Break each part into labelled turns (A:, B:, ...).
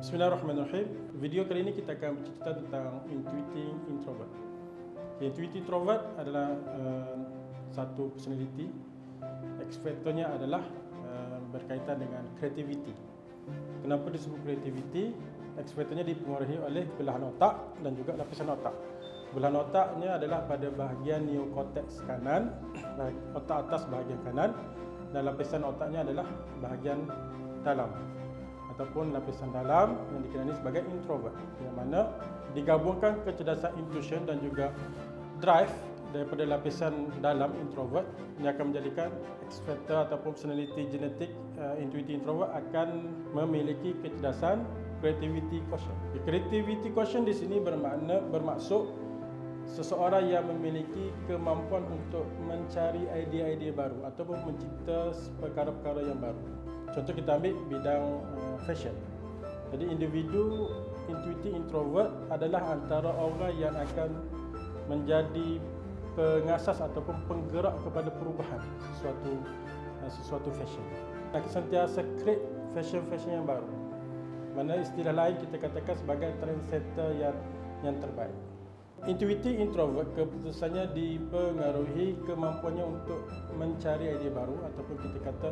A: Bismillahirrahmanirrahim. Video kali ini kita akan bercerita tentang intuiting introvert. Intuiting introvert adalah satu personality. X factornya adalah berkaitan dengan creativity. Kenapa disebut creativity? X factornya dipengaruhi oleh belahan otak dan juga lapisan otak. Belahan otaknya adalah pada bahagian neokortex kanan, otak atas bahagian kanan, dan lapisan otaknya adalah bahagian dalam ataupun lapisan dalam yang dikenali sebagai introvert, yang mana digabungkan kecerdasan intuition dan juga drive daripada lapisan dalam introvert yang akan menjadikan X factor ataupun personality genetik intuitive introvert akan memiliki kecerdasan creativity quotient. Creativity quotient di sini bermaksud seseorang yang memiliki kemampuan untuk mencari idea-idea baru ataupun mencipta perkara-perkara yang baru. Contoh kita ambil bidang fashion. Jadi individu intuitive introvert adalah antara orang yang akan menjadi pengasas ataupun penggerak kepada perubahan sesuatu fashion. Akan sentiasa create fashion yang baru. Mana istilah lain kita katakan sebagai trendsetter yang terbaik. Intuitive introvert keputusannya dipengaruhi kemampuannya untuk mencari idea baru ataupun kita kata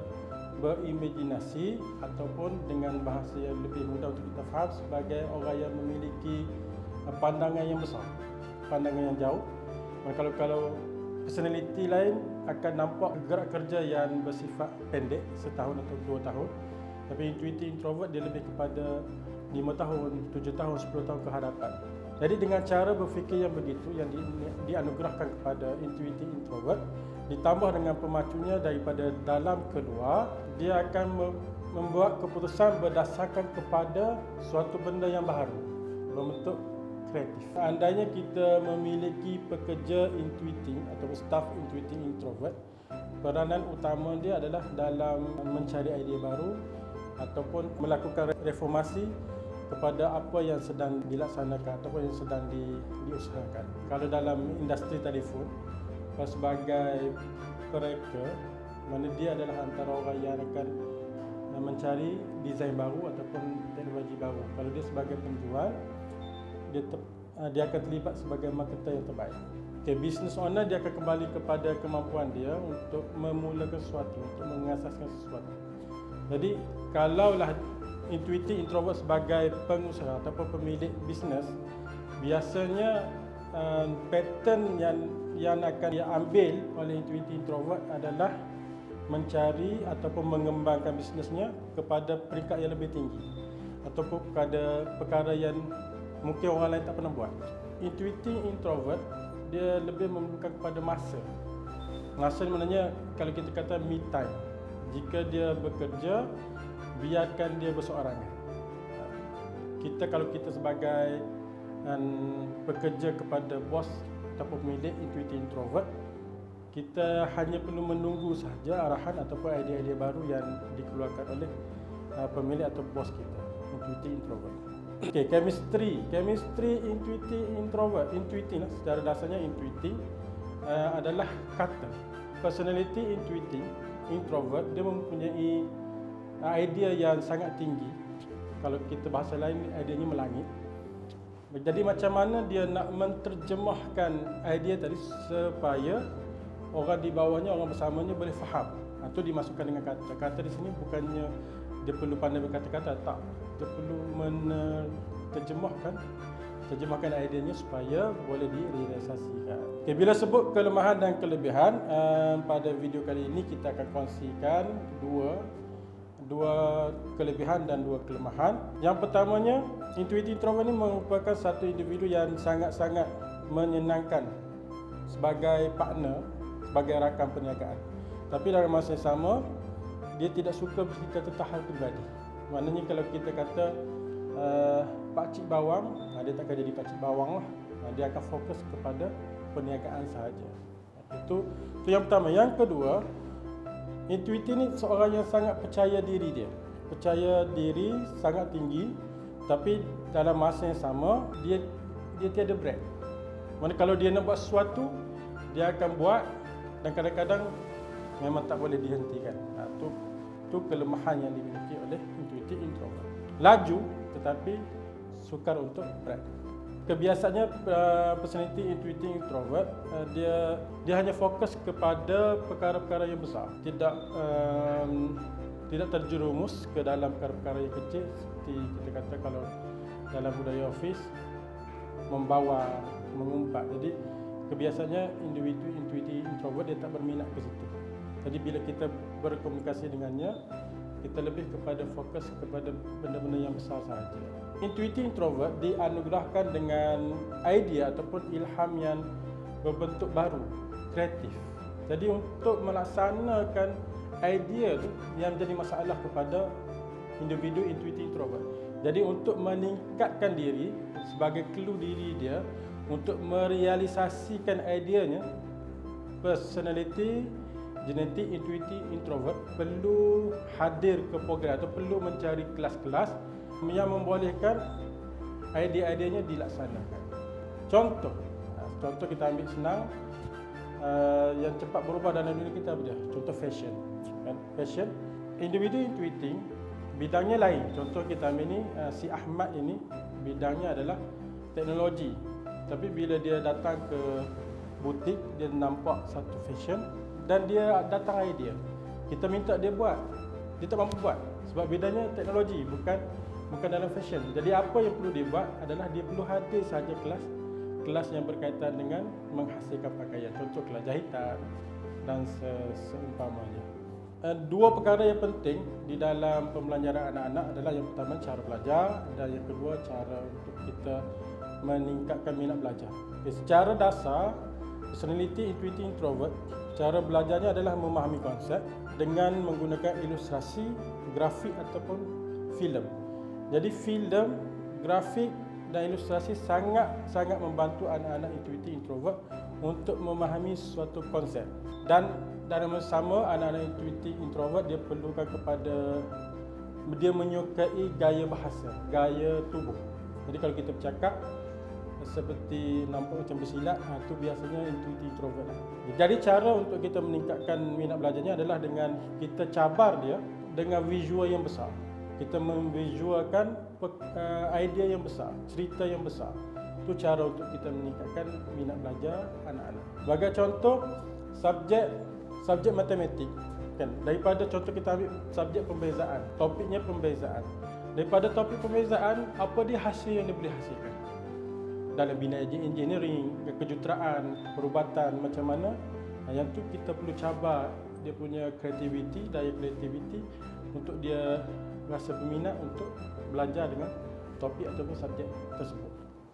A: berimajinasi, ataupun dengan bahasa yang lebih mudah untuk kita faham sebagai orang yang memiliki pandangan yang besar, pandangan yang jauh. Kalau personality lain akan nampak gerak kerja yang bersifat pendek, setahun atau 2 tahun. Tapi intuitive introvert dia lebih kepada 5 tahun, 7 tahun, 10 tahun ke hadapan. Jadi dengan cara berfikir yang begitu yang dianugerahkan kepada intuitive introvert, ditambah dengan pemacunya daripada dalam ke luar, dia akan membuat keputusan berdasarkan kepada suatu benda yang baru, berbentuk kreatif. Seandainya kita memiliki pekerja intuitive atau staff intuitive introvert, peranan utama dia adalah dalam mencari idea baru ataupun melakukan reformasi kepada apa yang sedang dilaksanakan ataupun yang sedang diusahakan. Kalau dalam industri telefon, sebagai pereka, mana dia adalah antara orang yang akan mencari desain baru ataupun teknologi baru. Kalau dia sebagai penjual, dia akan terlibat sebagai marketer yang terbaik. Business owner dia akan kembali kepada kemampuan dia untuk memulakan sesuatu, untuk mengasaskan sesuatu. Jadi kalaulah intuitive introvert sebagai pengusaha ataupun pemilik bisnes, biasanya pattern yang akan diambil oleh intuitive introvert adalah mencari ataupun mengembangkan bisnesnya kepada peringkat yang lebih tinggi ataupun kepada perkara yang mungkin orang lain tak pernah buat. Intuitive introvert dia lebih memerlukan kepada masa. Masa maknanya kalau kita kata me time. Jika dia bekerja, biarkan dia berseorangan. Kalau kita sebagai pekerja kepada bos ataupun pemilik intuitive introvert, kita hanya perlu menunggu sahaja arahan ataupun idea-idea baru yang dikeluarkan oleh pemilik atau bos kita, intuitive introvert. Chemistry intuitive introvert. Intuitive secara dasarnya intuitive adalah kata. Personality intuitive introvert dia mempunyai idea yang sangat tinggi. Kalau kita bahasa lain, idenya melangit. Jadi macam mana dia nak menterjemahkan idea tadi supaya orang di bawahnya, orang bersamanya boleh faham. Itu dimasukkan dengan kata. Kata di sini bukannya dia perlu pandai berkata-kata, tak. Dia perlu terjemahkan idenya supaya boleh direalisasikan. Bila sebut kelemahan dan kelebihan, pada video kali ini kita akan kongsikan dua kelebihan dan 2 kelemahan. Yang pertamanya, intuitive introvert ini merupakan satu individu yang sangat-sangat menyenangkan sebagai partner, sebagai rakan perniagaan. Tapi dalam masa yang sama, dia tidak suka bercerita tentang hal peribadi. Maknanya kalau kita kata pakcik bawang, dia takkan jadi pakcik bawang lah. Dia akan fokus kepada perniagaan sahaja. Itu yang pertama. Yang kedua, intuitive ni seorang yang sangat percaya diri dia. Percaya diri sangat tinggi, tapi dalam masa yang sama dia tiada break. Mana kalau dia nak buat sesuatu, dia akan buat dan kadang-kadang memang tak boleh dihentikan. Itu kelemahan yang dimiliki oleh intuitive introvert. Laju tetapi sukar untuk berat. Kebiasaannya personality intuiting introvert, dia hanya fokus kepada perkara-perkara yang besar, tidak terjerumus ke dalam perkara-perkara yang kecil seperti kita kata kalau dalam budaya office membawa, mengumpat. Jadi kebiasaannya individu intuitive introvert dia tak berminat ke situ. Jadi bila kita berkomunikasi dengannya, kita lebih kepada fokus kepada benda-benda yang besar sahaja. Intuitive introvert dianugerahkan dengan idea ataupun ilham yang berbentuk baru, kreatif. Jadi untuk melaksanakan idea tu yang jadi masalah kepada individu intuitive introvert. Jadi untuk meningkatkan diri sebagai clue diri dia untuk merealisasikan ideanya, personality genetik intuitif introvert perlu hadir ke program atau perlu mencari kelas-kelas yang membolehkan idea-ideanya dilaksanakan. Contoh kita ambil senang, yang cepat berubah dalam dunia kita apa dia? Contoh fashion. Fashion, individu intuiting bidangnya lain. Contoh kita ambil ni, si Ahmad ini bidangnya adalah teknologi. Tapi bila dia datang ke butik, dia nampak satu fashion dan dia datang idea. Kita minta dia buat, dia tak mampu buat sebab bedanya teknologi, bukan dalam fashion. Jadi apa yang perlu dia buat adalah dia perlu hadir sahaja kelas yang berkaitan dengan menghasilkan pakaian. Contoh kelas jahitan dan seumpamanya. Dua perkara yang penting di dalam pembelajaran anak-anak adalah yang pertama cara belajar dan yang kedua cara untuk kita meningkatkan minat belajar. Secara dasar, personality intuitive introvert, cara belajarnya adalah memahami konsep dengan menggunakan ilustrasi, grafik ataupun filem. Jadi filem, grafik dan ilustrasi sangat membantu anak-anak intuitive introvert untuk memahami suatu konsep. Dan dalam masa sama, anak-anak intuitive introvert dia perlukan dia menyukai gaya bahasa, gaya tubuh. Jadi kalau kita bercakap seperti nampak macam bersilat, itu biasanya intuitive introvert lah. Jadi cara untuk kita meningkatkan minat belajarnya adalah dengan kita cabar dia dengan visual yang besar. Kita memvisualkan idea yang besar, cerita yang besar. Itu cara untuk kita meningkatkan minat belajar anak-anak. Sebagai contoh, subjek matematik kan, daripada contoh kita ambil subjek pembezaan, topiknya pembezaan. Daripada topik pembezaan, apa dia hasil yang dia boleh hasilkan dalam bidang engineering, kejuruteraan, perubatan, macam mana. Yang tu kita perlu cabar dia punya kreativiti, daya kreativiti untuk dia rasa berminat untuk belajar dengan topik ataupun subjek tersebut.